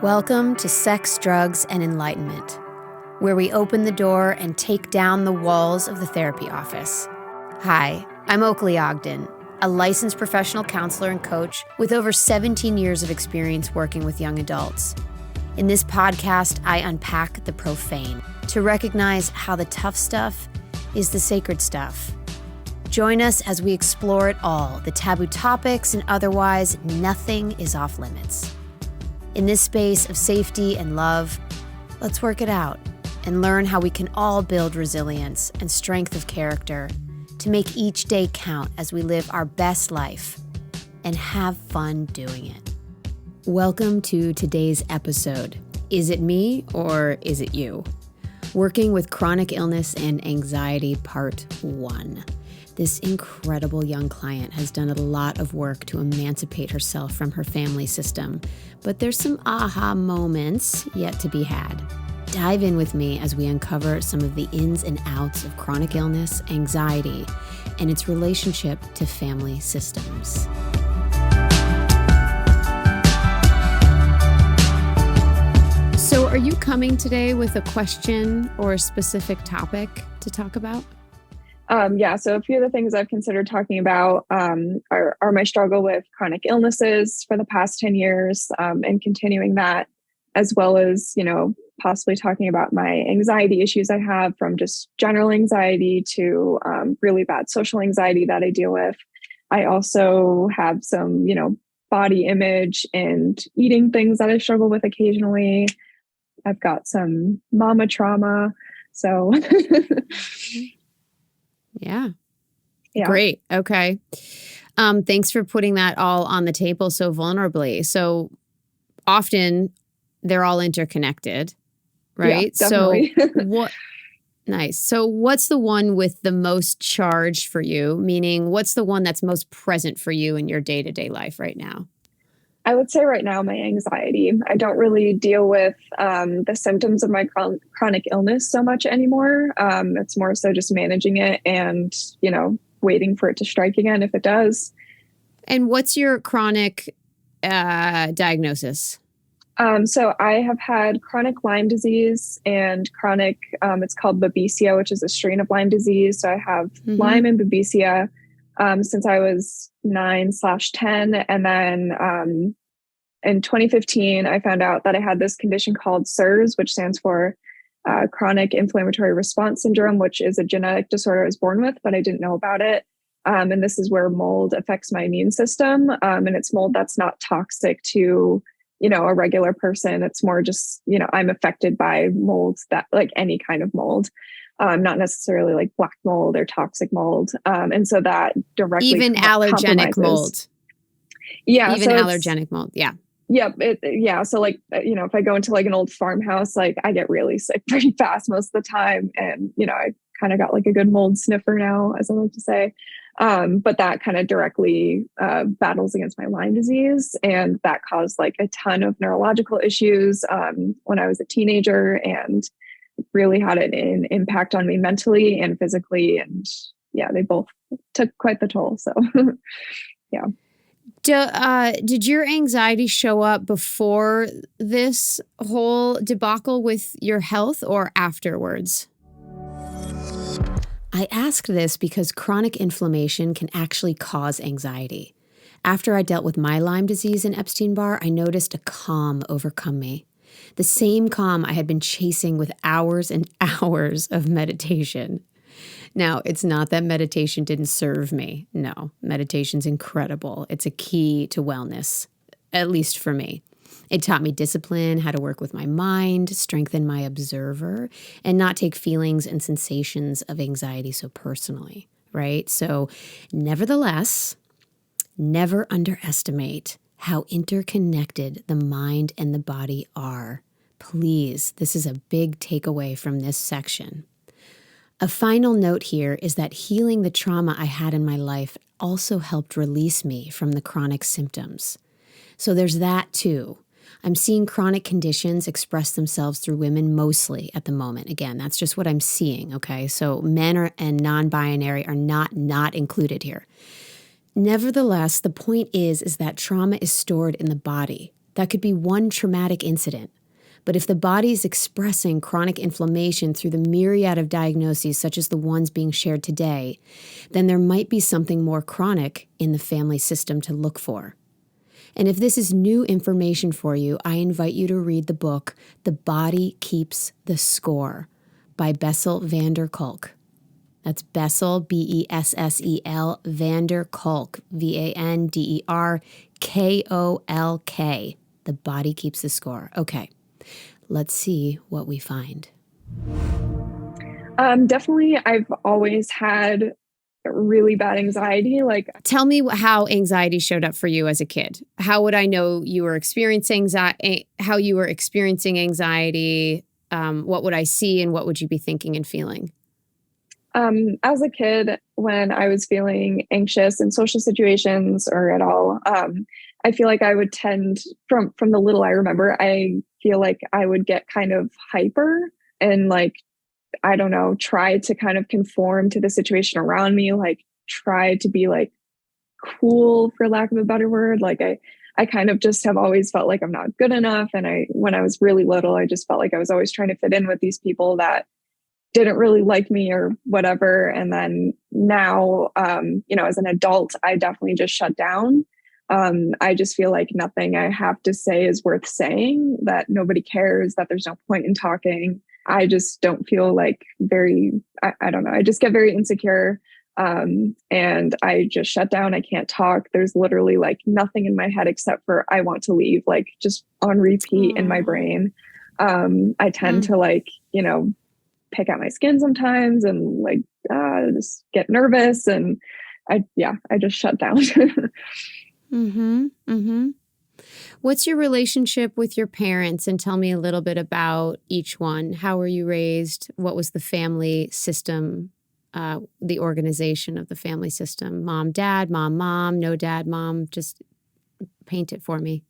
Welcome to Sex, Drugs, and Enlightenment, where we open the door and take down the walls of the therapy office. Hi, I'm Oakley Ogden, a licensed professional counselor and coach with over 17 years of experience working with young adults. In this podcast, I unpack the profane to recognize how the tough stuff is the sacred stuff. Join us as we explore it all, the taboo topics and otherwise, nothing is off limits. In this space of safety and love, let's work it out and learn how we can all build resilience and strength of character to make each day count as we live our best life and have fun doing it. Welcome to today's episode. Is it me or is it you? Working with chronic illness and anxiety, part 1. This incredible young client has done a lot of work to emancipate herself from her family system, but there's some aha moments yet to be had. Dive in with me as we uncover some of the ins and outs of chronic illness, anxiety, and its relationship to family systems. So are you coming today with a question or a specific topic to talk about? So a few of the things I've considered talking about are my struggle with chronic illnesses for the past 10 years and continuing that, as well as, possibly talking about my anxiety issues I have, from just general anxiety to really bad social anxiety that I deal with. I also have some, body image and eating things that I struggle with occasionally. I've got some mama trauma. So Yeah. Great. Okay. Thanks for putting that all on the table so vulnerably. So often they're all interconnected, right? Yeah, definitely. Nice. So what's the one with the most charge for you? Meaning, what's the one that's most present for you in your day-to-day life right now? I would say right now, my anxiety. I don't really deal with the symptoms of my chronic illness so much anymore. It's more so just managing it and, waiting for it to strike again if it does. And what's your chronic diagnosis? So I have had chronic Lyme disease and chronic, it's called Labisia, which is a strain of Lyme disease. So I have Lyme and Labisia since I was 9/10. And then in 2015, I found out that I had this condition called CIRS, which stands for Chronic Inflammatory Response Syndrome, which is a genetic disorder I was born with, but I didn't know about it. And this is where mold affects my immune system. And it's mold that's not toxic to, a regular person. It's more just, I'm affected by molds that, like any kind of mold, not necessarily like black mold or toxic mold. And so that directly even allergenic mold. Yeah. Even allergenic mold. Yeah. Yep. So if I go into like an old farmhouse, like I get really sick pretty fast most of the time. And, I kind of got like a good mold sniffer now, as I like to say. But that kind of directly battles against my Lyme disease. And that caused like a ton of neurological issues when I was a teenager, and really had an impact on me mentally and physically. And yeah, they both took quite the toll. So yeah. Did your anxiety show up before this whole debacle with your health or afterwards? I ask this because chronic inflammation can actually cause anxiety. After I dealt with my Lyme disease in Epstein-Barr, I noticed a calm overcome me. The same calm I had been chasing with hours and hours of meditation. Now, it's not that meditation didn't serve me. No, meditation's incredible. It's a key to wellness, at least for me. It taught me discipline, how to work with my mind, strengthen my observer, and not take feelings and sensations of anxiety so personally, right? So, nevertheless, never underestimate how interconnected the mind and the body are. Please, this is a big takeaway from this section. A final note here is that healing the trauma I had in my life also helped release me from the chronic symptoms. So there's that too. I'm seeing chronic conditions express themselves through women mostly at the moment. Again, that's just what I'm seeing, okay? So men and non-binary are not included here. Nevertheless, the point is that trauma is stored in the body. That could be one traumatic incident. But if the body is expressing chronic inflammation through the myriad of diagnoses, such as the ones being shared today, then there might be something more chronic in the family system to look for. And if this is new information for you, I invite you to read the book, The Body Keeps the Score by Bessel van der Kolk. That's Bessel, Bessel, van der Kolk, Vanderkolk. The Body Keeps the Score. Okay, let's see what we find. Definitely, I've always had really bad anxiety. Tell me how anxiety showed up for you as a kid. How would I know you were experiencing how you were experiencing anxiety? What would I see, and what would you be thinking and feeling? As a kid, when I was feeling anxious in social situations or at all, I feel like I would tend, from the little I remember, I feel like I would get kind of hyper and I don't know, try to kind of conform to the situation around me, try to be cool, for lack of a better word. I kind of just have always felt like I'm not good enough. And when I was really little, I just felt like I was always trying to fit in with these people that didn't really like me or whatever. And then now, as an adult, I definitely just shut down. I just feel like nothing I have to say is worth saying, that nobody cares, that there's no point in talking. I just don't feel I don't know. I just get very insecure. And I just shut down. I can't talk. There's literally nothing in my head except for I want to leave, just on repeat in my brain. I tend to pick at my skin sometimes and just get nervous, and I just shut down. What's your relationship with your parents? And tell me a little bit about each one. How were you raised? What was the family system, the organization of the family system? Mom, dad, mom, no dad, mom. Just paint it for me.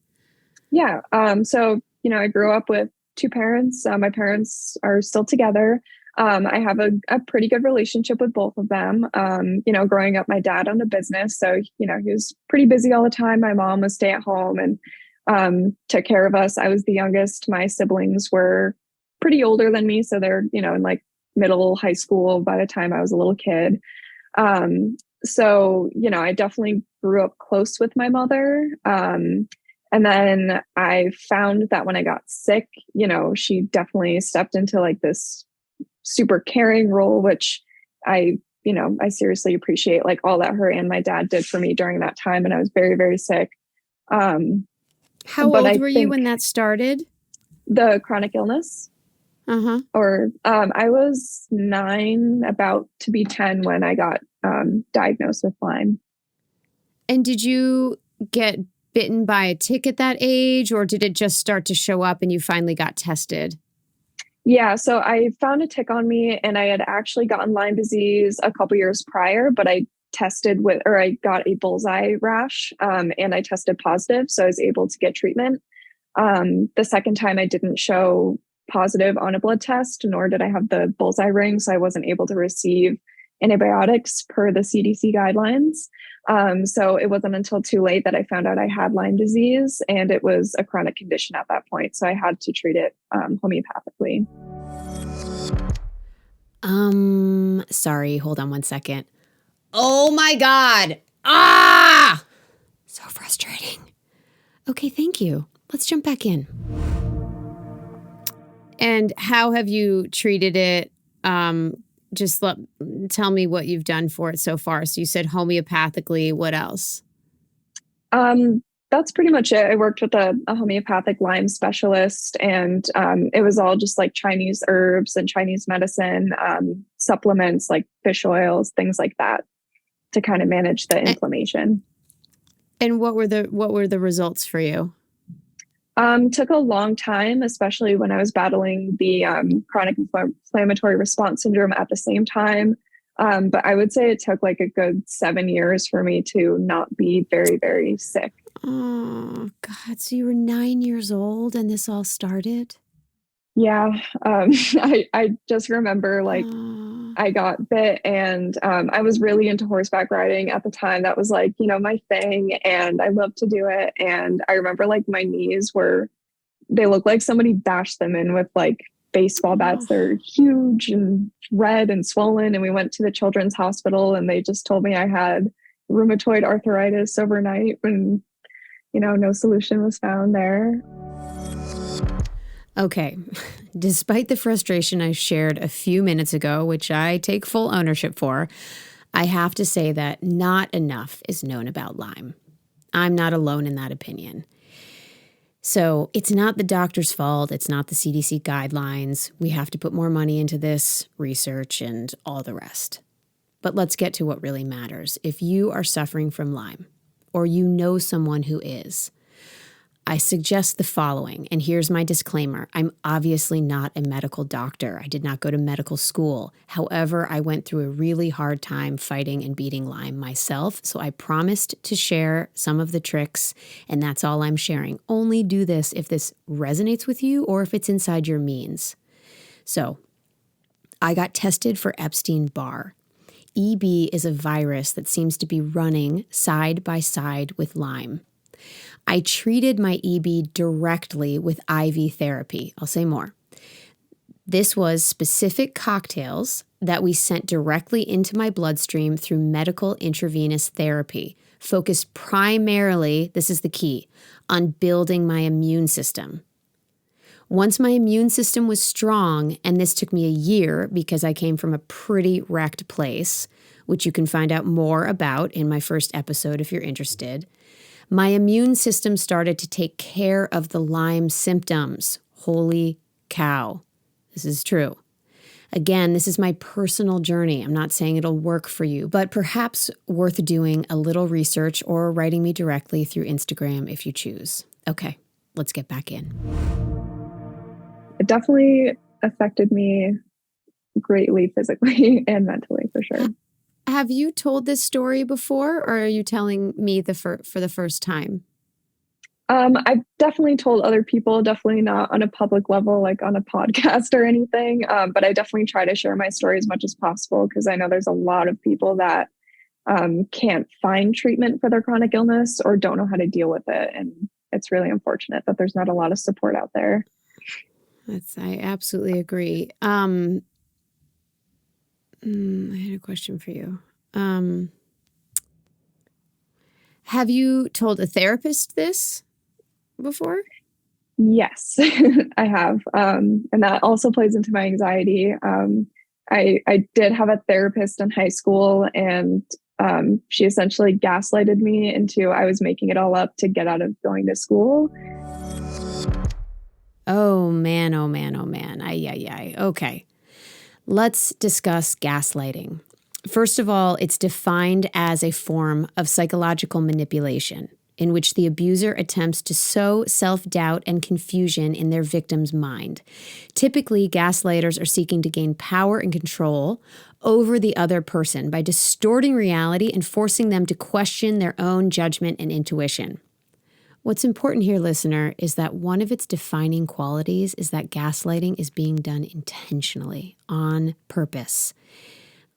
Yeah. So, I grew up with two parents. My parents are still together. I have a pretty good relationship with both of them. Growing up, my dad owned a business, so, he was pretty busy all the time. My mom was stay at home and took care of us. I was the youngest. My siblings were pretty older than me, so they're, in middle, high school by the time I was a little kid. So, I definitely grew up close with my mother. And then I found that when I got sick, she definitely stepped into this super caring role, which I seriously appreciate, all that her and my dad did for me during that time. And I was very, very sick. How old were you when that started? The chronic illness? Or I was 9, about to be 10 when I got diagnosed with Lyme. And did you get bitten by a tick at that age, or did it just start to show up and you finally got tested? Yeah, so I found a tick on me, and I had actually gotten Lyme disease a couple years prior, but I got a bullseye rash, and I tested positive, so I was able to get treatment. The second time I didn't show positive on a blood test, nor did I have the bullseye ring, so I wasn't able to receive antibiotics per the CDC guidelines. So it wasn't until too late that I found out I had Lyme disease, and it was a chronic condition at that point. So I had to treat it homeopathically. Sorry, hold on one second. Oh my God. Ah! So frustrating. Okay, thank you. Let's jump back in. And how have you treated it? Tell me what you've done for it so far. So you said homeopathically. What else? That's pretty much it. I worked with a homeopathic Lyme specialist, and it was all just Chinese herbs and Chinese medicine, supplements like fish oils, things like that, to kind of manage the inflammation. And what were the results for you? Took a long time, especially when I was battling the chronic inflammatory response syndrome at the same time. But I would say it took a good 7 years for me to not be very, very sick. Oh, God. So you were 9 years old and this all started? Yeah. I just remember I got bit, and I was really into horseback riding at the time. That was like, my thing, and I loved to do it. And I remember like my knees they looked like somebody bashed them in with like baseball bats. They're huge and red and swollen. And we went to the children's hospital, and they just told me I had rheumatoid arthritis overnight when, no solution was found there. Okay, despite the frustration I shared a few minutes ago, which I take full ownership for, I have to say that not enough is known about Lyme. I'm not alone in that opinion. So it's not the doctor's fault. It's not the CDC guidelines. We have to put more money into this research and all the rest. But let's get to what really matters. If you are suffering from Lyme, or you know someone who is, I suggest the following, and here's my disclaimer. I'm obviously not a medical doctor. I did not go to medical school. However, I went through a really hard time fighting and beating Lyme myself, so I promised to share some of the tricks, and that's all I'm sharing. Only do this if this resonates with you or if it's inside your means. So, I got tested for Epstein-Barr. EB is a virus that seems to be running side by side with Lyme. I treated my EB directly with IV therapy. I'll say more. This was specific cocktails that we sent directly into my bloodstream through medical intravenous therapy, focused primarily, this is the key, on building my immune system. Once my immune system was strong, and this took me a year because I came from a pretty wrecked place, which you can find out more about in my first episode if you're interested, my immune system started to take care of the Lyme symptoms. Holy cow. This is true. Again, this is my personal journey. I'm not saying it'll work for you, but perhaps worth doing a little research or writing me directly through Instagram if you choose. Okay, let's get back in. It definitely affected me greatly physically and mentally, for sure. Have you told this story before, or are you telling me for the first time? I've definitely told other people, definitely not on a public level, like on a podcast or anything. But I definitely try to share my story as much as possible, because I know there's a lot of people that can't find treatment for their chronic illness or don't know how to deal with it. And it's really unfortunate that there's not a lot of support out there. I absolutely agree. I had a question for you. Have you told a therapist this before? Yes, I have. And that also plays into my anxiety. I did have a therapist in high school, and she essentially gaslighted me into I was making it all up to get out of going to school. Oh, man, oh, man, oh, man. Ay. Okay. Let's discuss gaslighting. First of all, it's defined as a form of psychological manipulation in which the abuser attempts to sow self-doubt and confusion in their victim's mind. Typically, gaslighters are seeking to gain power and control over the other person by distorting reality and forcing them to question their own judgment and intuition. What's important here, listener, is that one of its defining qualities is that gaslighting is being done intentionally, on purpose,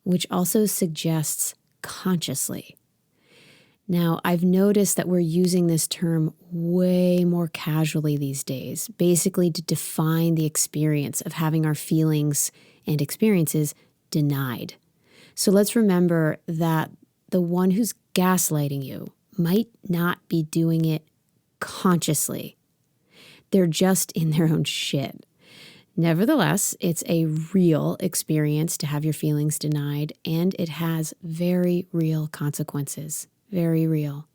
which also suggests consciously. Now, I've noticed that we're using this term way more casually these days, basically to define the experience of having our feelings and experiences denied. So let's remember that the one who's gaslighting you might not be doing it consciously. They're just in their own shit. Nevertheless, it's a real experience to have your feelings denied, and it has very real consequences. Very real.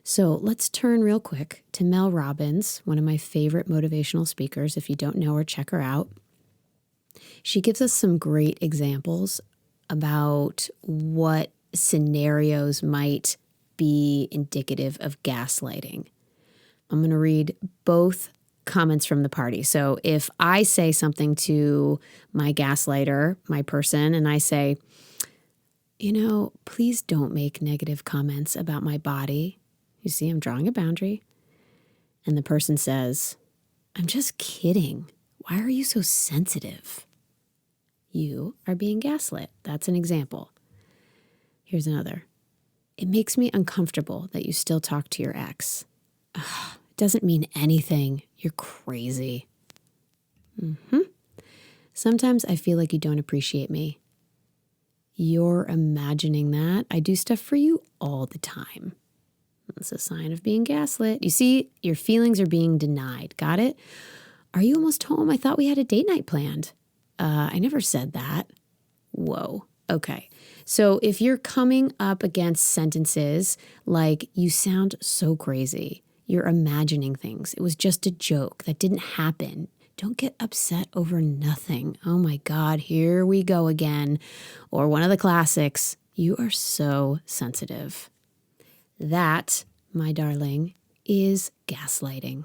So let's turn real quick to Mel Robbins, one of my favorite motivational speakers. If you don't know her, check her out. She gives us some great examples about what scenarios might be indicative of gaslighting. I'm going to read both comments from the party. So if I say something to my gaslighter, my person, and I say, please don't make negative comments about my body. You see, I'm drawing a boundary. And the person says, I'm just kidding. Why are you so sensitive? You are being gaslit. That's an example. Here's another. It makes me uncomfortable that you still talk to your ex. Ugh, it doesn't mean anything. You're crazy. Sometimes I feel like you don't appreciate me. You're imagining that. I do stuff for you all the time. That's a sign of being gaslit. You see, your feelings are being denied. Got it? Are you almost home? I thought we had a date night planned. I never said that. Whoa. Okay. So if you're coming up against sentences like, you sound so crazy, you're imagining things, it was just a joke, that didn't happen, don't get upset over nothing. Oh my God, here we go again. Or one of the classics, you are so sensitive. That, my darling, is gaslighting.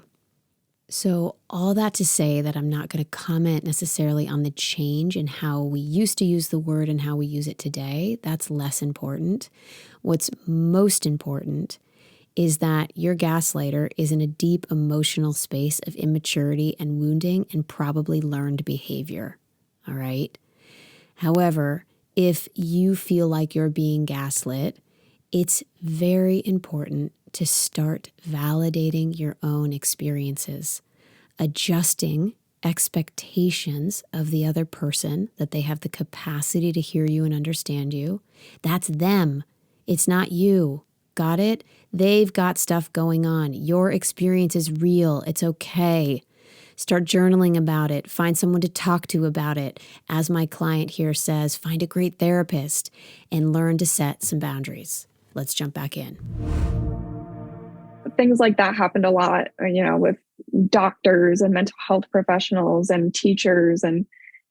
So all that to say that I'm not going to comment necessarily on the change in how we used to use the word and how we use it today. That's less important. What's most important is that your gaslighter is in a deep emotional space of immaturity and wounding and probably learned behavior. All right? However, if you feel like you're being gaslit, it's very important to start validating your own experiences, adjusting expectations of the other person, that they have the capacity to hear you and understand you. That's them. It's not you. Got it? They've got stuff going on. Your experience is real. It's okay. Start journaling about it. Find someone to talk to about it. As my client here says, find a great therapist and learn to set some boundaries. Let's jump back in. Things like that happened a lot, with doctors and mental health professionals and teachers and,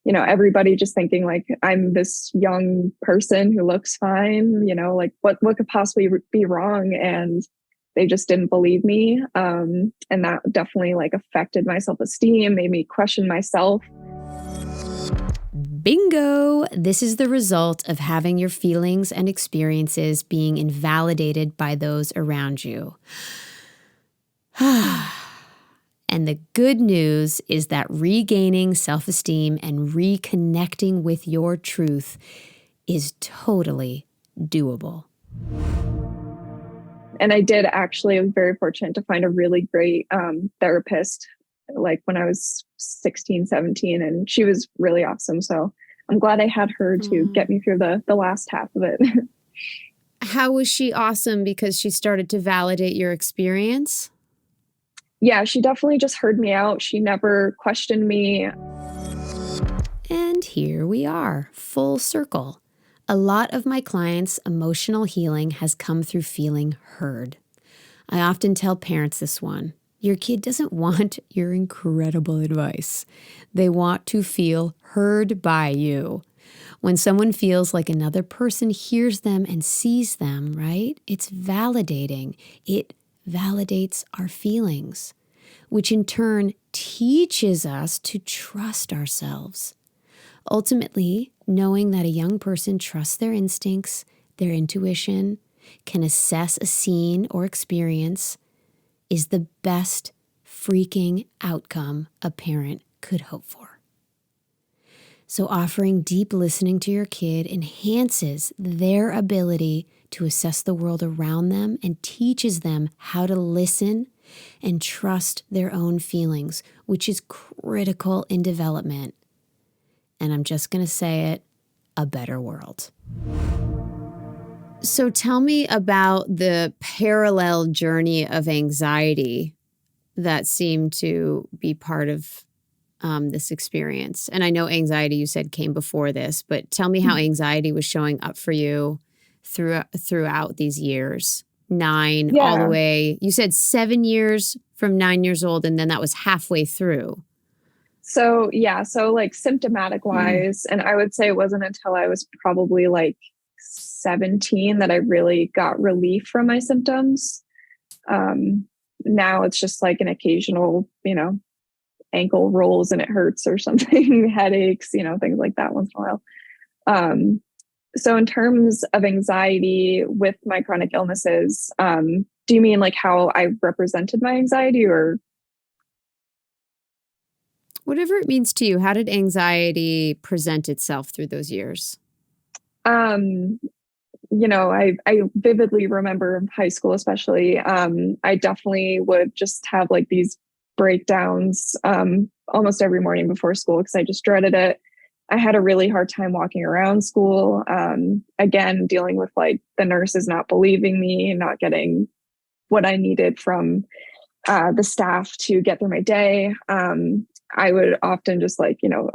everybody just thinking like, I'm this young person who looks fine, like what could possibly be wrong? And they just didn't believe me. And that definitely affected my self-esteem, made me question myself. Bingo! This is the result of having your feelings and experiences being invalidated by those around you. And the good news is that regaining self-esteem and reconnecting with your truth is totally doable. And I was very fortunate to find a really great therapist, when I was 16, 17, and she was really awesome. So I'm glad I had her to get me through the last half of it. How was she awesome? Because she started to validate your experience? Yeah, she definitely just heard me out. She never questioned me. And here we are, full circle. A lot of my clients' emotional healing has come through feeling heard. I often tell parents this one. Your kid doesn't want your incredible advice. They want to feel heard by you. When someone feels like another person hears them and sees them, right? It's validating. It validates our feelings, which in turn teaches us to trust ourselves. Ultimately, knowing that a young person trusts their instincts, their intuition, can assess a scene or experience is the best freaking outcome a parent could hope for. So offering deep listening to your kid enhances their ability to assess the world around them and teaches them how to listen and trust their own feelings, which is critical in development. And I'm just going to say it, a better world. So tell me about the parallel journey of anxiety that seemed to be part of this experience. And I know anxiety, you said, came before this, but tell me how anxiety was showing up for you throughout these years. 9 all the way. You said 7 years from 9 years old, and then that was halfway through. So symptomatic wise, and I would say it wasn't until I was probably 17 that I really got relief from my symptoms. Now it's just an occasional, ankle rolls and it hurts or something, headaches, things like that once in a while. So in terms of anxiety with my chronic illnesses, do you mean how I represented my anxiety or? Whatever it means to you, how did anxiety present itself through those years? I vividly remember high school, especially. I definitely would just have like these breakdowns almost every morning before school because I just dreaded it. I had a really hard time walking around school. Again, dealing with like the nurses not believing me and not getting what I needed from the staff to get through my day. I would often just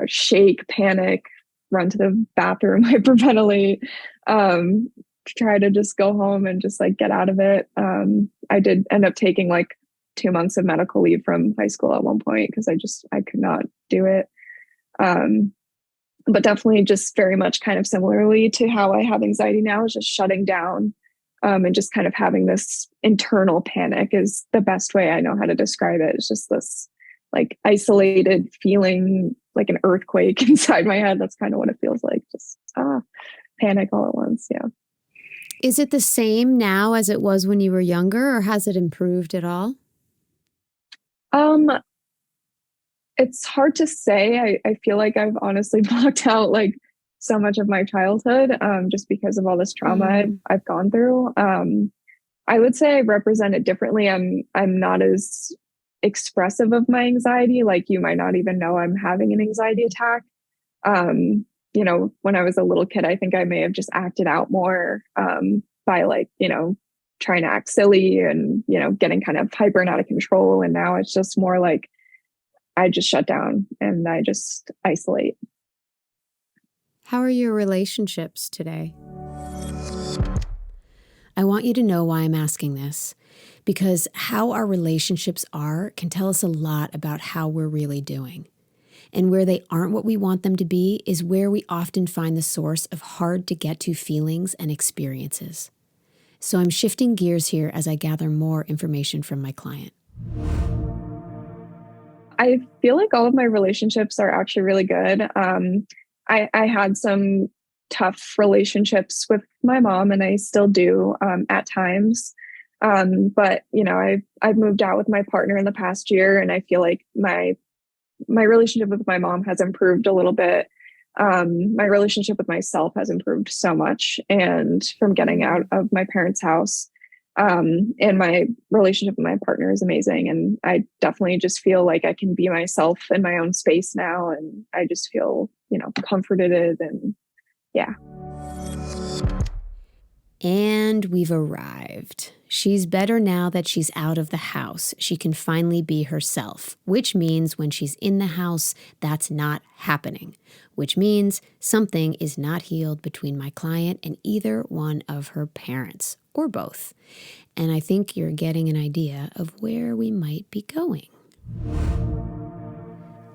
shake, panic, run to the bathroom, hyperventilate, try to just go home and just like get out of it. I did end up taking like 2 months of medical leave from high school at one point because I could not do it. But definitely just very much kind of similarly to how I have anxiety now, is just shutting down and just kind of having this internal panic is the best way I know how to describe it. It's just this like isolated feeling, like an earthquake inside my head. That's kind of what it feels like. Just panic all at once. Yeah. Is it the same now as it was when you were younger, or has it improved at all? It's hard to say. I feel like I've honestly blocked out like so much of my childhood just because of all this trauma I've gone through. I would say I represent it differently. I'm not as expressive of my anxiety. Like you might not even know I'm having an anxiety attack. When I was a little kid, I think I may have just acted out more by trying to act silly and, getting kind of hyper and out of control. And now it's just more like I just shut down and I just isolate. How are your relationships today? I want you to know why I'm asking this, because how our relationships are can tell us a lot about how we're really doing. And where they aren't what we want them to be is where we often find the source of hard to get to feelings and experiences. So I'm shifting gears here as I gather more information from my client. I feel like all of my relationships are actually really good. I had some tough relationships with my mom, and I still do at times. But I've moved out with my partner in the past year, and I feel like my relationship with my mom has improved a little bit. My relationship with myself has improved so much, and from getting out of my parents' house. And my relationship with my partner is amazing. And I definitely just feel like I can be myself in my own space now. And I just feel, comforted and yeah. And we've arrived. She's better now that she's out of the house. She can finally be herself, which means when she's in the house, that's not happening, which means something is not healed between my client and either one of her parents, or both. And I think you're getting an idea of where we might be going.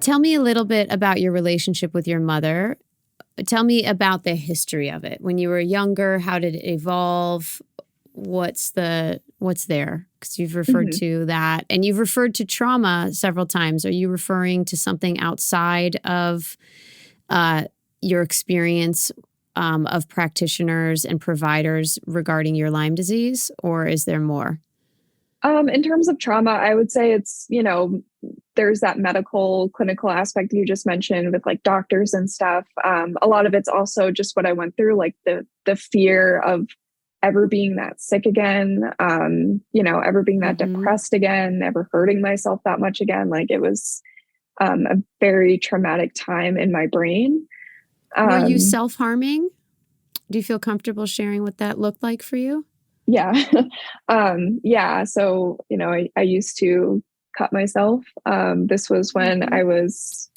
Tell me a little bit about your relationship with your mother. Tell me about the history of it. When you were younger, how did it evolve? What's there? Because you've referred to that, and you've referred to trauma several times. Are you referring to something outside of your experience of practitioners and providers regarding your Lyme disease, or is there more? In terms of trauma, I would say it's, there's that medical clinical aspect you just mentioned with like doctors and stuff. A lot of it's also just what I went through, like the fear of ever being that sick again, ever being that depressed again, ever hurting myself that much again. Like it was a very traumatic time in my brain. Were you self-harming? Do you feel comfortable sharing what that looked like for you? Yeah. Yeah. So, I used to cut myself. This was when I was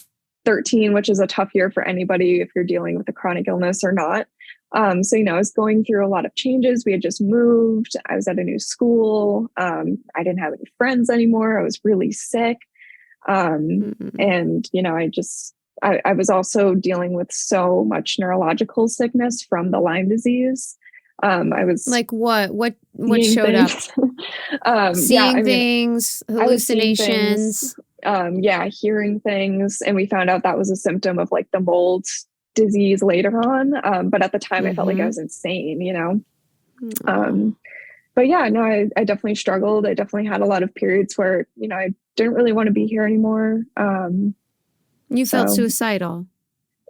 13, which is a tough year for anybody if you're dealing with a chronic illness or not. So, I was going through a lot of changes. We had just moved. I was at a new school. I didn't have any friends anymore. I was really sick. And, I was also dealing with so much neurological sickness from the Lyme disease. I was like what showed things. up? Seeing things, hallucinations. Hearing things. And we found out that was a symptom of like the mold disease later on. But at the time I felt like I was insane, But yeah, no, I definitely struggled. I definitely had a lot of periods where, I didn't really want to be here anymore. You felt So, suicidal.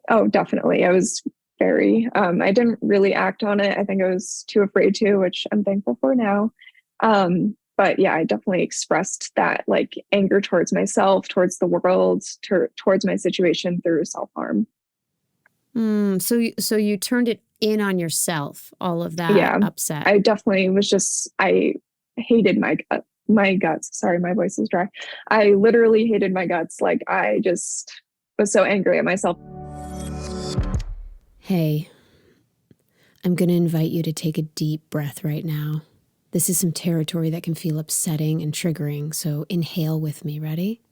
oh, definitely. I was very, I didn't really act on it. I think I was too afraid to, which I'm thankful for now. But yeah, I definitely expressed that like anger towards myself, towards the world, towards my situation through self-harm. So you turned it in on yourself, all of that Yeah, upset. I definitely was just, I hated my guts. Sorry, my voice is dry. I literally hated my guts. Like I just was so angry at myself. Hey, I'm going to invite you to take a deep breath right now. This is some territory that can feel upsetting and triggering, so inhale with me. Ready?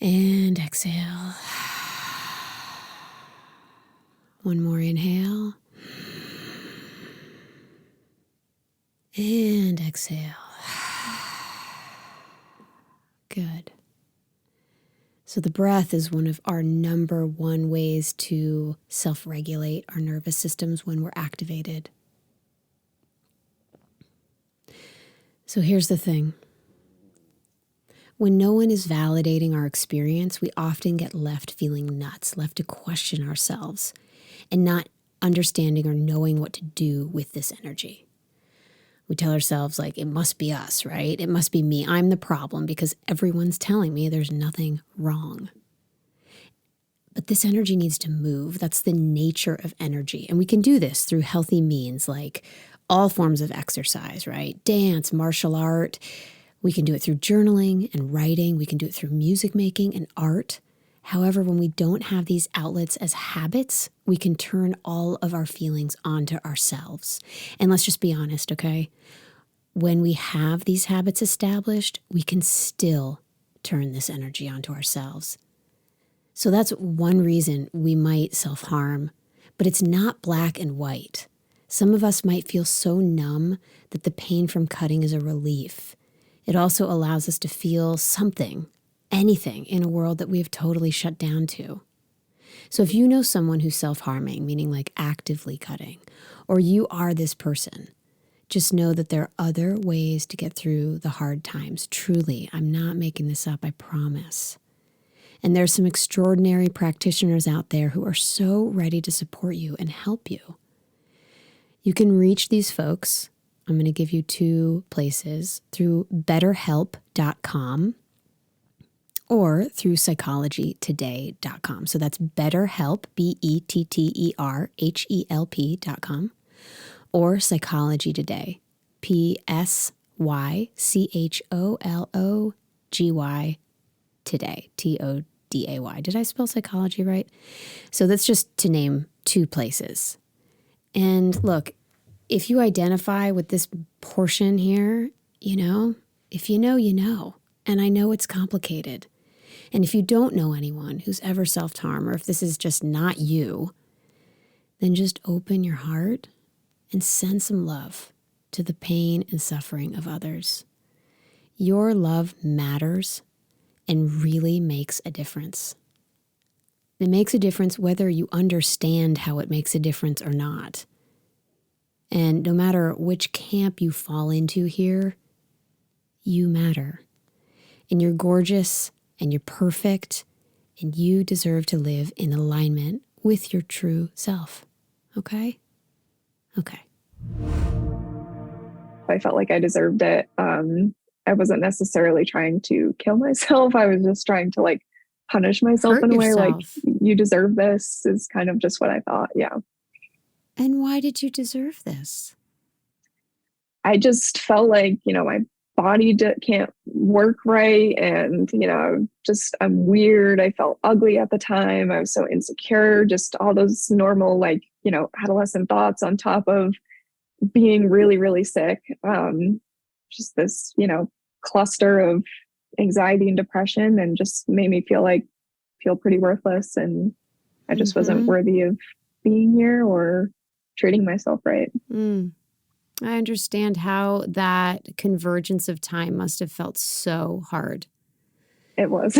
And exhale. One more inhale. And exhale. Good. So the breath is one of our number one ways to self-regulate our nervous systems when we're activated. So here's the thing. When no one is validating our experience, we often get left feeling nuts, left to question ourselves, and not understanding or knowing what to do with this energy. We tell ourselves, like, it must be us, right? It must be me. I'm the problem because everyone's telling me there's nothing wrong. But this energy needs to move. That's the nature of energy. And we can do this through healthy means, like all forms of exercise, right? Dance, martial art. We can do it through journaling and writing. We can do it through music making and art. However, when we don't have these outlets as habits, we can turn all of our feelings onto ourselves. And let's just be honest, okay? When we have these habits established, we can still turn this energy onto ourselves. So that's one reason we might self-harm, but it's not black and white. Some of us might feel so numb that the pain from cutting is a relief. It also allows us to feel something, anything in a world that we have totally shut down to. So if you know someone who's self-harming, meaning like actively cutting, or you are this person, just know that there are other ways to get through the hard times. Truly, I'm not making this up, I promise. And there's some extraordinary practitioners out there who are so ready to support you and help you. You can reach these folks. I'm going to give you two places, through betterhelp.com or through psychologytoday.com. So that's BetterHelp, BetterHelp.com, or Psychology Today, PsycholOgy Today, Today. Did I spell psychology right? So that's just to name two places. And look, if you identify with this portion here, if you know, you know. And I know it's complicated. And if you don't know anyone who's ever self-harmed, or if this is just not you, then just open your heart and send some love to the pain and suffering of others. Your love matters and really makes a difference. It makes a difference whether you understand how it makes a difference or not. And no matter which camp you fall into here, you matter. And you're gorgeous, and you're perfect, and you deserve to live in alignment with your true self. Okay? Okay. I felt like I deserved it. I wasn't necessarily trying to kill myself. I was just trying to like punish myself in a way, like, you deserve this, is kind of just what I thought. Yeah. And why did you deserve this? I just felt like, my body can't work right. And, I'm weird. I felt ugly at the time. I was so insecure, just all those normal, like, adolescent thoughts on top of being really, really sick. Just this, cluster of anxiety and depression, and just made me feel pretty worthless. And I just wasn't worthy of being here or treating myself right. I understand how that convergence of time must have felt so hard. It was.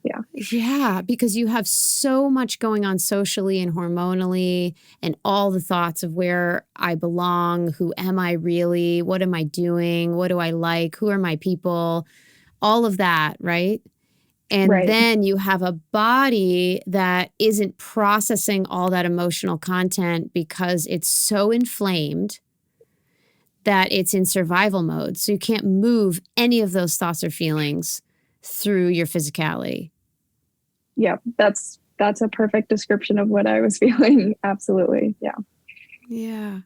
Yeah. Yeah, because you have so much going on socially and hormonally, and all the thoughts of where I belong, who am I really, what am I doing, what do I like, who are my people, all of that, right? And Right. then you have a body that isn't processing all that emotional content because it's so inflamed that it's in survival mode. So you can't move any of those thoughts or feelings through your physicality. Yeah, that's a perfect description of what I was feeling. Absolutely. Yeah. Yeah.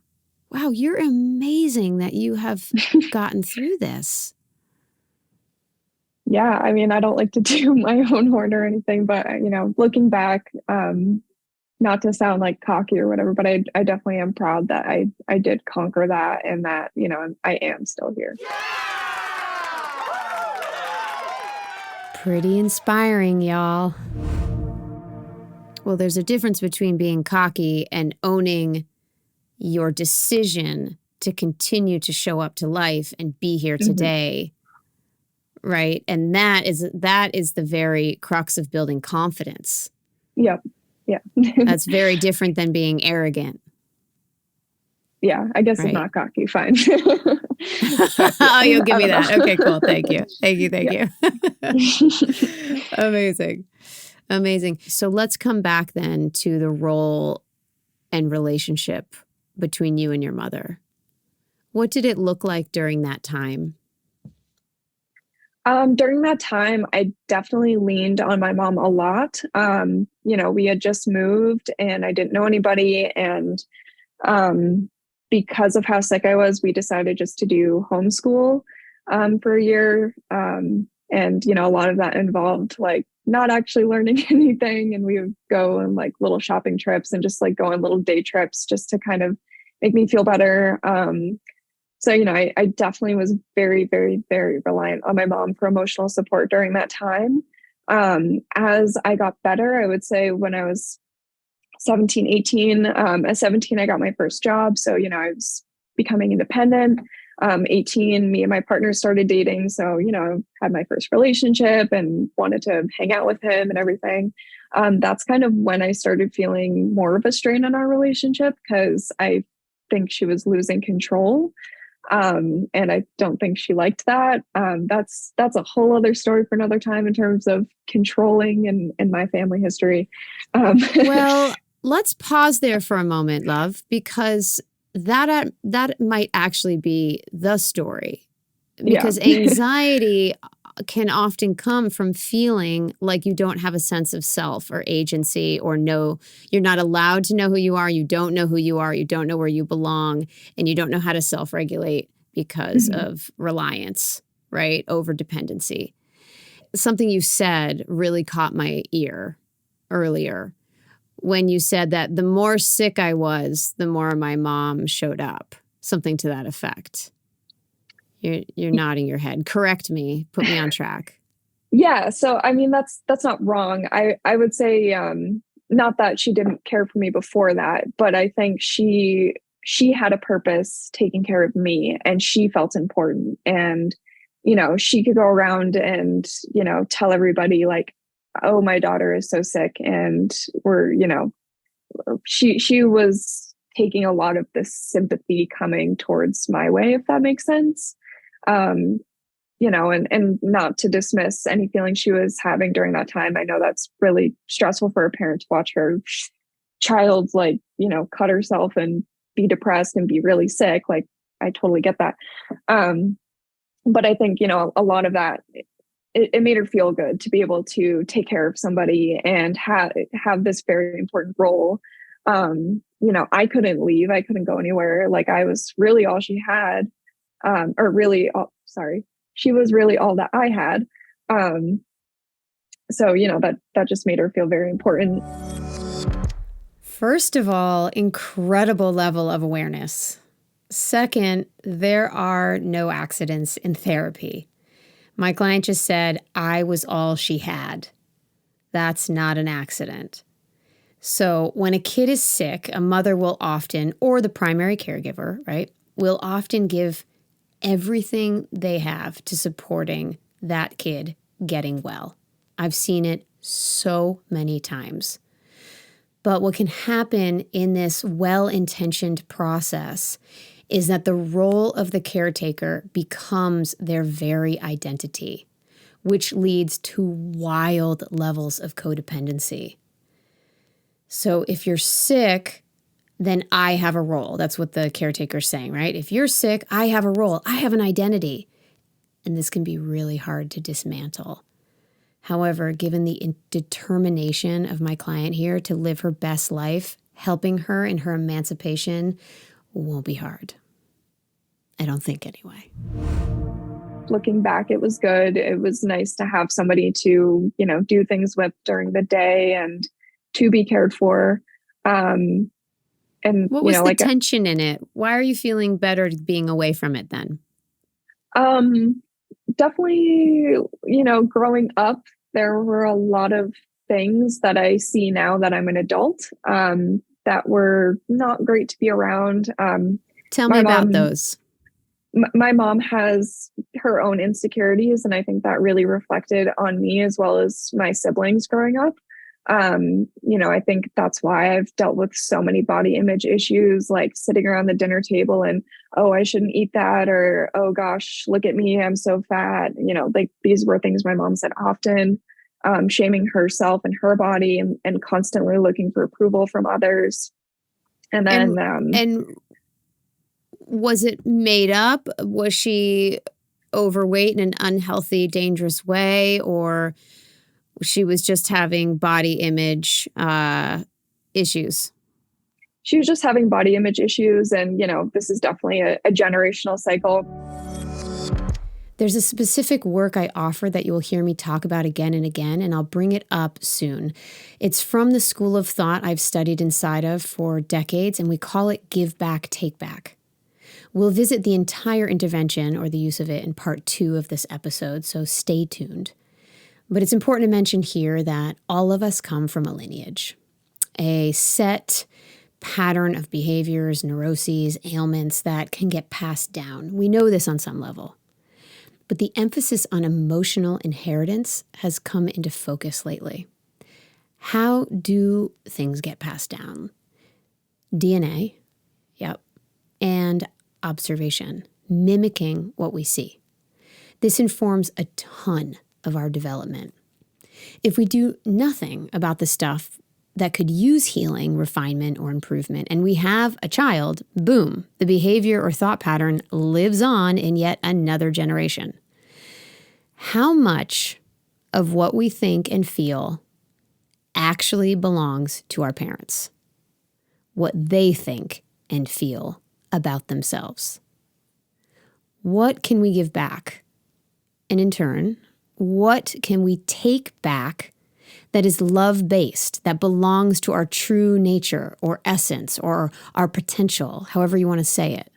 Wow, you're amazing that you have gotten through this. Yeah, I mean, I don't like to do my own horn or anything, but looking back, not to sound like cocky or whatever, but I definitely am proud that I did conquer that, and that, I am still here. Pretty inspiring, y'all. Well, there's a difference between being cocky and owning your decision to continue to show up to life and be here today. Right. And that is the very crux of building confidence. Yep. Yeah. That's very different than being arrogant. Yeah. I guess right? it's not cocky. Fine. Oh, you'll give me that. know. Okay, cool. Thank you. Thank you. Thank you. Amazing. Amazing. So let's come back then to the role and relationship between you and your mother. What did it look like during that time? During that time, I definitely leaned on my mom a lot. We had just moved and I didn't know anybody. And because of how sick I was, we decided just to do homeschool for a year. And, a lot of that involved like not actually learning anything. And we would go on like little shopping trips and just like go on little day trips just to kind of make me feel better. So, I definitely was very, very, very reliant on my mom for emotional support during that time. As I got better, I would say when I was 17, 18, at 17, I got my first job. So, I was becoming independent. 18, me and my partner started dating. So, had my first relationship and wanted to hang out with him and everything. That's kind of when I started feeling more of a strain on our relationship because I think she was losing control. And I don't think she liked that. That's a whole other story for another time in terms of controlling and my family history. Well, let's pause there for a moment, love, because that might actually be the story. Because anxiety can often come from feeling like you don't have a sense of self or agency, or you're not allowed to know who you are. You don't know who you are. You don't know where you belong, and you don't know how to self-regulate because of reliance, right? Over dependency. Something you said really caught my ear earlier when you said that the more sick I was, the more my mom showed up. Something to that effect. You're nodding your head. Correct me. Put me on track. Yeah. So, I mean, that's not wrong. I would say, not that she didn't care for me before that, but I think she had a purpose taking care of me, and she felt important. And, she could go around and, tell everybody like, oh, my daughter is so sick. And she was taking a lot of this sympathy coming towards my way, if that makes sense. And not to dismiss any feelings she was having during that time. I know that's really stressful for a parent to watch her child, cut herself and be depressed and be really sick. Like, I totally get that. But I think, a lot of that, it made her feel good to be able to take care of somebody and have this very important role. I couldn't leave. I couldn't go anywhere. Like, I was really all she had. She was really all that I had. So, that just made her feel very important. First of all, incredible level of awareness. Second, there are no accidents in therapy. My client just said, I was all she had. That's not an accident. So when a kid is sick, a mother will often, or the primary caregiver, right, will often give everything they have to supporting that kid getting well. I've seen it so many times. But what can happen in this well-intentioned process is that the role of the caretaker becomes their very identity. which leads to wild levels of codependency. So if you're sick, then I have a role. That's what the caretaker's saying, right? If you're sick, I have a role. I have an identity. And this can be really hard to dismantle. However, given the determination of my client here to live her best life, helping her in her emancipation won't be hard. I don't think anyway. Looking back, it was good. It was nice to have somebody to, do things with during the day and to be cared for. And what was the tension in it? Why are you feeling better being away from it then? Definitely, growing up, there were a lot of things that I see now that I'm an adult that were not great to be around. Tell me about those. My mom has her own insecurities, and I think that really reflected on me as well as my siblings growing up. I think that's why I've dealt with so many body image issues, like sitting around the dinner table and, oh, I shouldn't eat that, or, oh gosh, look at me, I'm so fat. Like these were things my mom said often, shaming herself and her body and constantly looking for approval from others. And then, and was it made up? Was she overweight in an unhealthy, dangerous way, or she was just having body image issues? She was just having body image issues. And, this is definitely a generational cycle. There's a specific work I offer that you'll hear me talk about again and again, and I'll bring it up soon. It's from the school of thought I've studied inside of for decades, and we call it Give Back, Take Back. We'll visit the entire intervention or the use of it in part 2 of this episode, so stay tuned. But it's important to mention here that all of us come from a lineage, a set pattern of behaviors, neuroses, ailments that can get passed down. We know this on some level. But the emphasis on emotional inheritance has come into focus lately. How do things get passed down? DNA, yep, and observation, mimicking what we see. This informs a ton of our development. If we do nothing about the stuff that could use healing, refinement, or improvement, and we have a child, boom, the behavior or thought pattern lives on in yet another generation. How much of what we think and feel actually belongs to our parents? What they think and feel about themselves? What can we give back? And in turn, what can we take back that is love-based, that belongs to our true nature or essence or our potential, however you want to say it?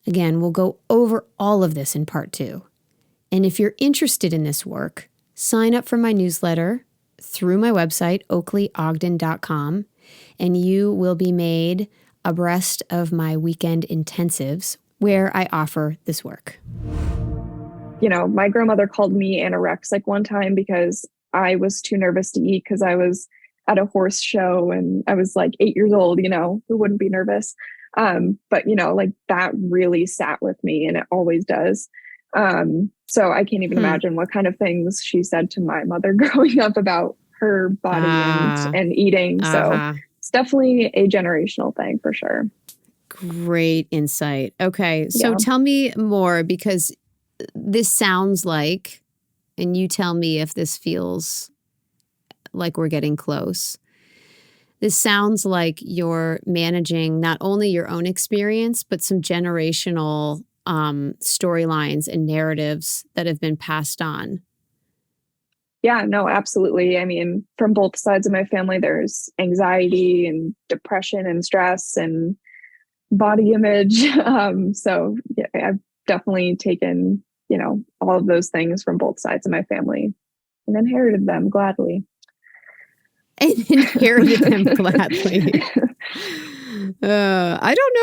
Again, we'll go over all of this in part 2. And if you're interested in this work, sign up for my newsletter through my website, oakleyogden.com, and you will be made abreast of my weekend intensives where I offer this work. My grandmother called me anorexic one time because I was too nervous to eat because I was at a horse show and I was like 8 years old, who wouldn't be nervous? But that really sat with me, and it always does. So I can't even imagine what kind of things she said to my mother growing up about her body and eating. So it's definitely a generational thing for sure. Great insight. Okay. So tell me more, because this sounds like, and you tell me if this feels like we're getting close. This sounds like you're managing not only your own experience, but some generational storylines and narratives that have been passed on. Yeah, no, absolutely. I mean, from both sides of my family, there's anxiety and depression and stress and body image. So yeah, I've definitely taken, all of those things from both sides of my family and inherited them gladly. I don't know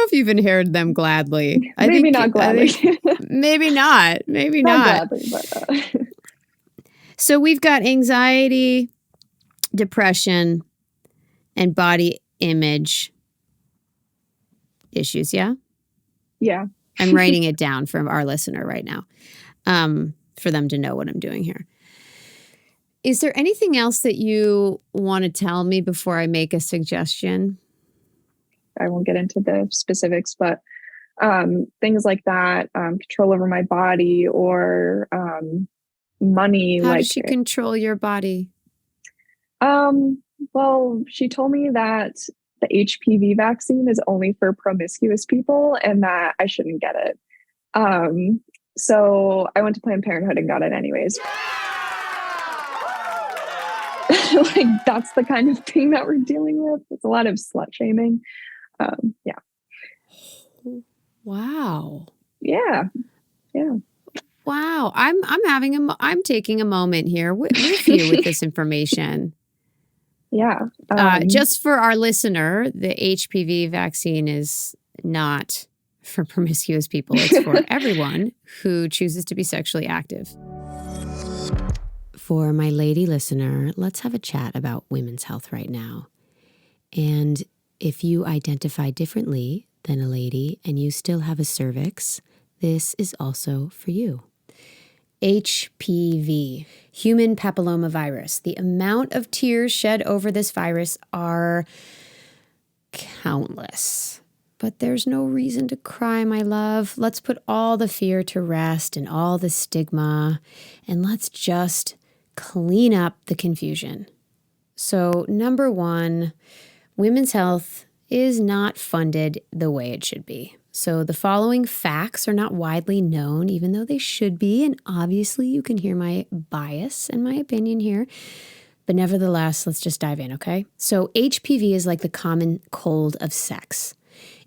if you've inherited them gladly. Maybe not gladly. Maybe not. Not gladly, but So we've got anxiety, depression, and body image issues. Yeah. Yeah. I'm writing it down for our listener right now. for them to know what I'm doing here. Is there anything else that you want to tell me before I make a suggestion? I won't get into the specifics, but things like that, control over my body or money. How does she control your body? Well, she told me that the HPV vaccine is only for promiscuous people and that I shouldn't get it. So I went to Planned Parenthood and got it anyways. Like, that's the kind of thing that we're dealing with. It's a lot of slut shaming. Yeah. Wow. Yeah. Yeah. Wow. I'm taking a moment here with you with this information. Yeah. Just for our listener, the HPV vaccine is not for promiscuous people. It's for everyone who chooses to be sexually active. For my lady listener, let's have a chat about women's health right now. And if you identify differently than a lady and you still have a cervix, this is also for you. HPV, Human Papillomavirus. The amount of tears shed over this virus are countless. But there's no reason to cry, my love. Let's put all the fear to rest and all the stigma, and let's just clean up the confusion. So, number one, women's health is not funded the way it should be. So the following facts are not widely known, even though they should be. And obviously you can hear my bias and my opinion here. But nevertheless, let's just dive in, okay? So HPV is like the common cold of sex.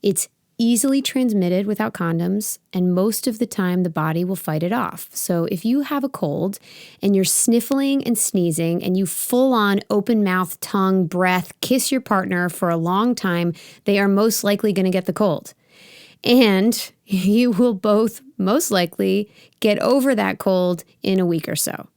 It's easily transmitted without condoms, and most of the time the body will fight it off. So if you have a cold and you're sniffling and sneezing and you full on open mouth, tongue, breath, kiss your partner for a long time, they are most likely going to get the cold. And you will both most likely get over that cold in a week or so.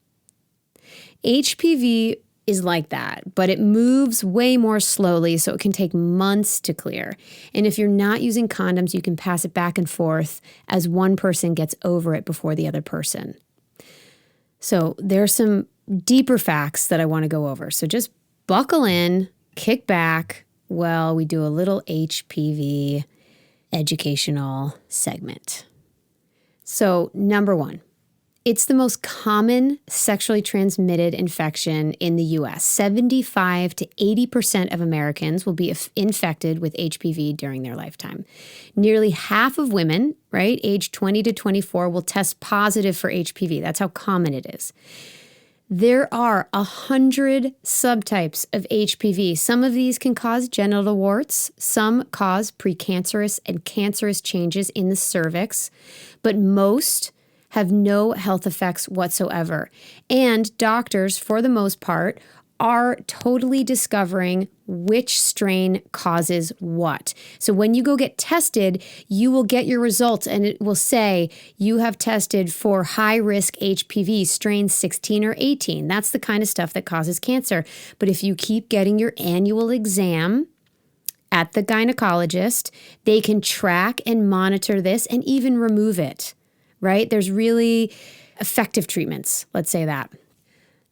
HPV is like that, but it moves way more slowly, so it can take months to clear. And if you're not using condoms, you can pass it back and forth as one person gets over it before the other person. So there's some deeper facts that I want to go over. So just buckle in, kick back while we do a little HPV educational segment. So number one, it's the most common sexually transmitted infection in the U.S. 75 to 80% of Americans will be infected with HPV during their lifetime. Nearly half of women, right, age 20 to 24, will test positive for HPV. That's how common it is. There are 100 subtypes of HPV. Some of these can cause genital warts. Some cause precancerous and cancerous changes in the cervix, but most have no health effects whatsoever. And doctors, for the most part, are totally discovering which strain causes what. So when you go get tested, you will get your results and it will say you have tested for high-risk HPV strain 16 or 18. That's the kind of stuff that causes cancer. But if you keep getting your annual exam at the gynecologist, they can track and monitor this and even remove it, right? There's really effective treatments, let's say that.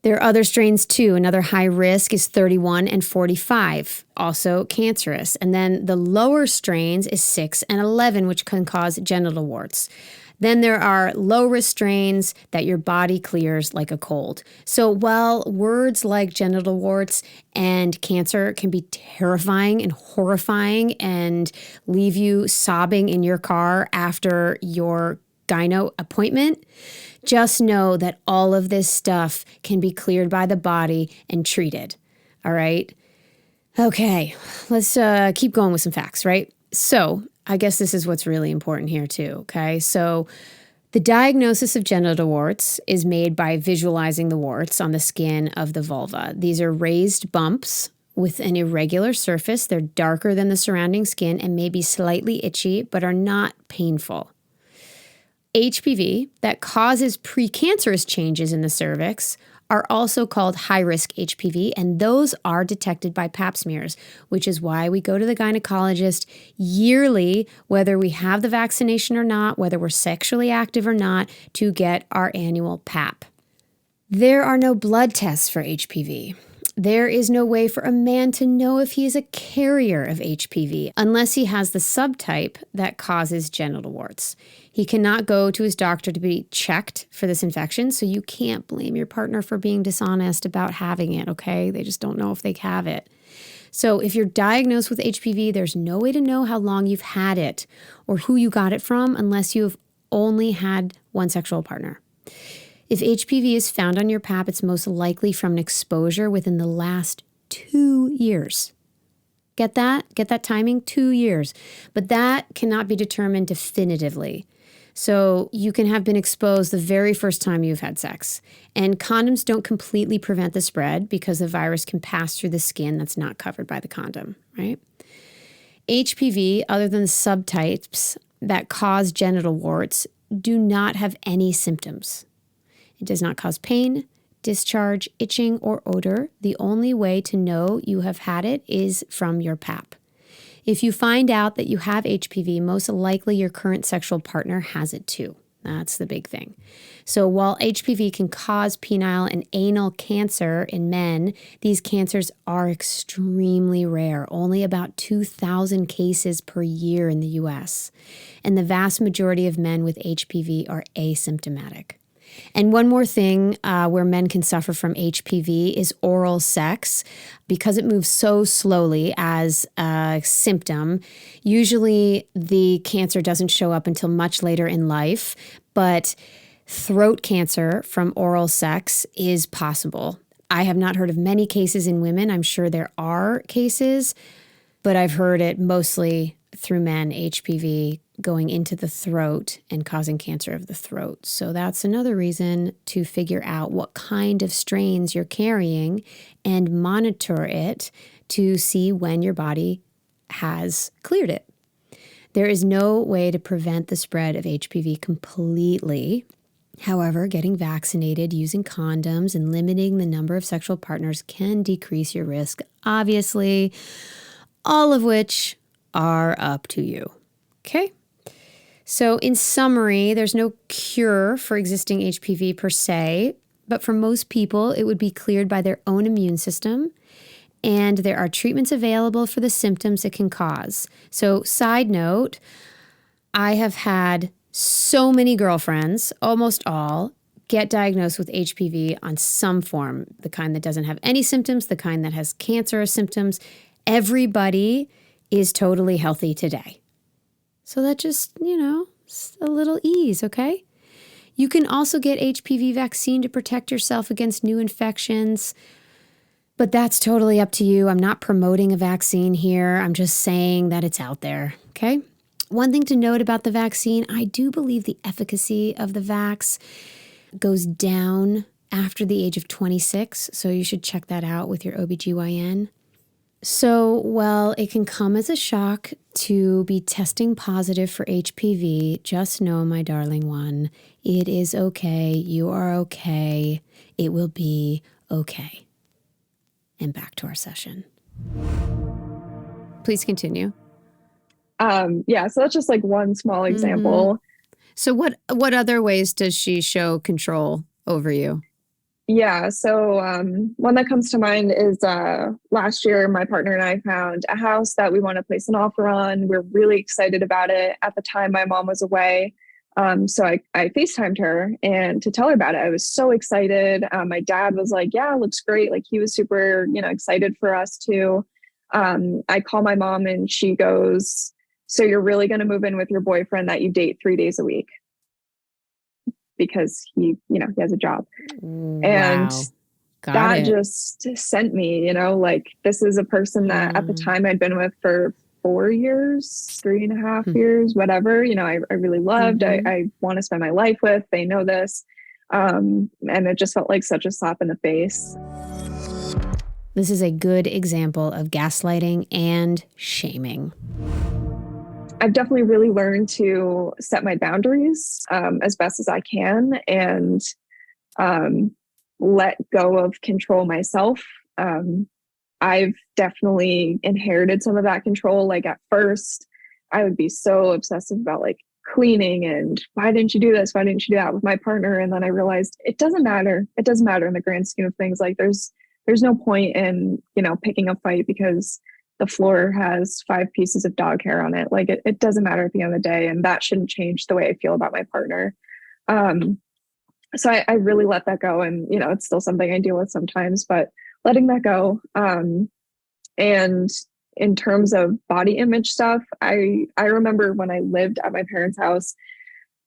There are other strains too. Another high risk is 31 and 45, also cancerous. And then the lower strains is 6 and 11, which can cause genital warts. Then there are low-risk strains that your body clears like a cold. So while words like genital warts and cancer can be terrifying and horrifying and leave you sobbing in your car after your gyno appointment, just know that all of this stuff can be cleared by the body and treated. All right? Okay, let's keep going with some facts, right? So I guess this is what's really important here too, okay? So the diagnosis of genital warts is made by visualizing the warts on the skin of the vulva. These are raised bumps with an irregular surface. They're darker than the surrounding skin and may be slightly itchy, but are not painful. HPV that causes precancerous changes in the cervix are also called high-risk HPV, and those are detected by pap smears, which is why we go to the gynecologist yearly, whether we have the vaccination or not, whether we're sexually active or not, to get our annual pap. There are no blood tests for HPV. There is no way for a man to know if he is a carrier of HPV unless he has the subtype that causes genital warts. He cannot go to his doctor to be checked for this infection, so you can't blame your partner for being dishonest about having it, okay? They just don't know if they have it. So if you're diagnosed with HPV, there's no way to know how long you've had it or who you got it from unless you've only had one sexual partner. If HPV is found on your pap, it's most likely from an exposure within the last 2 years. Get that? Get that timing? 2 years. But that cannot be determined definitively. So you can have been exposed the very first time you've had sex. And condoms don't completely prevent the spread because the virus can pass through the skin that's not covered by the condom, right? HPV, other than the subtypes that cause genital warts, do not have any symptoms. It does not cause pain, discharge, itching, or odor. The only way to know you have had it is from your pap. If you find out that you have HPV, most likely your current sexual partner has it too. That's the big thing. So while HPV can cause penile and anal cancer in men, these cancers are extremely rare, only about 2,000 cases per year in the US. And the vast majority of men with HPV are asymptomatic. And one more thing where men can suffer from HPV is oral sex. Because it moves so slowly as a symptom, usually the cancer doesn't show up until much later in life, but throat cancer from oral sex is possible. I have not heard of many cases in women. I'm sure there are cases, but I've heard it mostly through men, HPV going into the throat and causing cancer of the throat. So that's another reason to figure out what kind of strains you're carrying and monitor it to see when your body has cleared it. There is no way to prevent the spread of HPV completely. However, getting vaccinated, using condoms, and limiting the number of sexual partners can decrease your risk, obviously, all of which are up to you. Okay? So in summary, there's no cure for existing HPV per se, but for most people, it would be cleared by their own immune system, and there are treatments available for the symptoms it can cause. So side note, I have had so many girlfriends, almost all, get diagnosed with HPV on some form, the kind that doesn't have any symptoms, the kind that has cancerous symptoms. Everybody is totally healthy today. So that just, a little ease, okay? You can also get HPV vaccine to protect yourself against new infections, but that's totally up to you. I'm not promoting a vaccine here. I'm just saying that it's out there, okay? One thing to note about the vaccine, I do believe the efficacy of the vax goes down after the age of 26, so you should check that out with your OBGYN. So, while it can come as a shock to be testing positive for HPV, just know, my darling one, it is okay. You are okay. It will be okay. And back to our session. Please continue. So that's just like one small example. Mm-hmm. So what other ways does she show control over you? Yeah. So one that comes to mind is last year, my partner and I found a house that we want to place an offer on. We're really excited about it. At the time, my mom was away. So I FaceTimed her and to tell her about it. I was so excited. My dad was like, yeah, it looks great. Like he was super, excited for us too. I call my mom and she goes, so you're really going to move in with your boyfriend that you date 3 days a week? Because he has a job. Wow. And that just sent me, like this is a person that at the time I'd been with for 4 years, 3.5 years, whatever, I really loved. I want to spend my life with. They know this. And it just felt like such a slap in the face. This is a good example of gaslighting and shaming. I've definitely really learned to set my boundaries as best as I can. And let go of control myself. I've definitely inherited some of that control. Like at first, I would be so obsessive about like cleaning and why didn't you do this? Why didn't you do that with my partner? And then I realized it doesn't matter. It doesn't matter in the grand scheme of things. Like there's no point in, picking a fight because the floor has 5 pieces of dog hair on it. Like it doesn't matter at the end of the day. And that shouldn't change the way I feel about my partner. So I really let that go. And, it's still something I deal with sometimes, but letting that go. And in terms of body image stuff, I remember when I lived at my parents' house,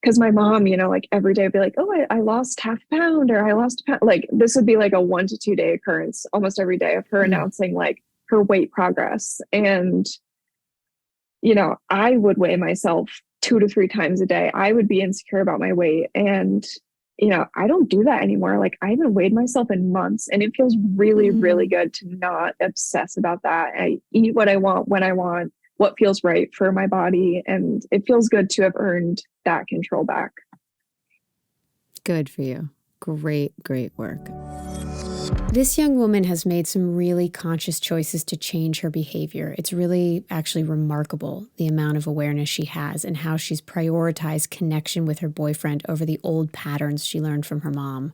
because my mom, like every day would be like, oh, I lost half a pound or I lost a pound. Like this would be like a 1 to 2 day occurrence almost every day of her announcing like her weight progress. And, I would weigh myself 2 to 3 times a day. I would be insecure about my weight. And, I don't do that anymore. Like I haven't weighed myself in months, and it feels really, really good to not obsess about that. I eat what I want, when I want, what feels right for my body. And it feels good to have earned that control back. Good for you. Great, great work. This young woman has made some really conscious choices to change her behavior. It's really actually remarkable the amount of awareness she has and how she's prioritized connection with her boyfriend over the old patterns she learned from her mom.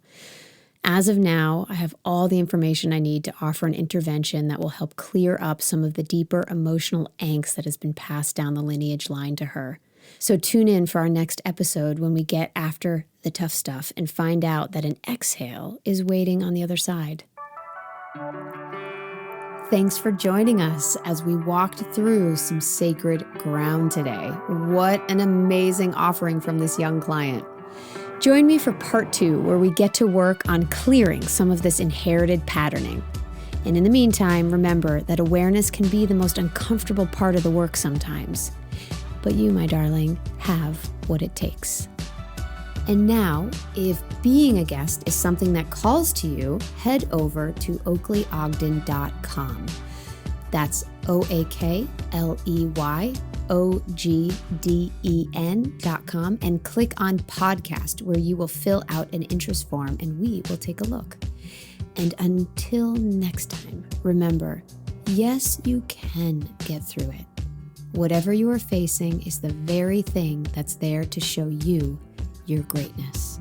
As of now, I have all the information I need to offer an intervention that will help clear up some of the deeper emotional angst that has been passed down the lineage line to her. So tune in for our next episode when we get after the tough stuff and find out that an exhale is waiting on the other side. Thanks for joining us as we walked through some sacred ground today. What an amazing offering from this young client. Join me for part 2, where we get to work on clearing some of this inherited patterning. And in the meantime, remember that awareness can be the most uncomfortable part of the work sometimes. But you, my darling, have what it takes. And now, if being a guest is something that calls to you, head over to oakleyogden.com. That's OakleyOgden.com and click on podcast, where you will fill out an interest form and we will take a look. And until next time, remember, yes, you can get through it. Whatever you are facing is the very thing that's there to show you your greatness.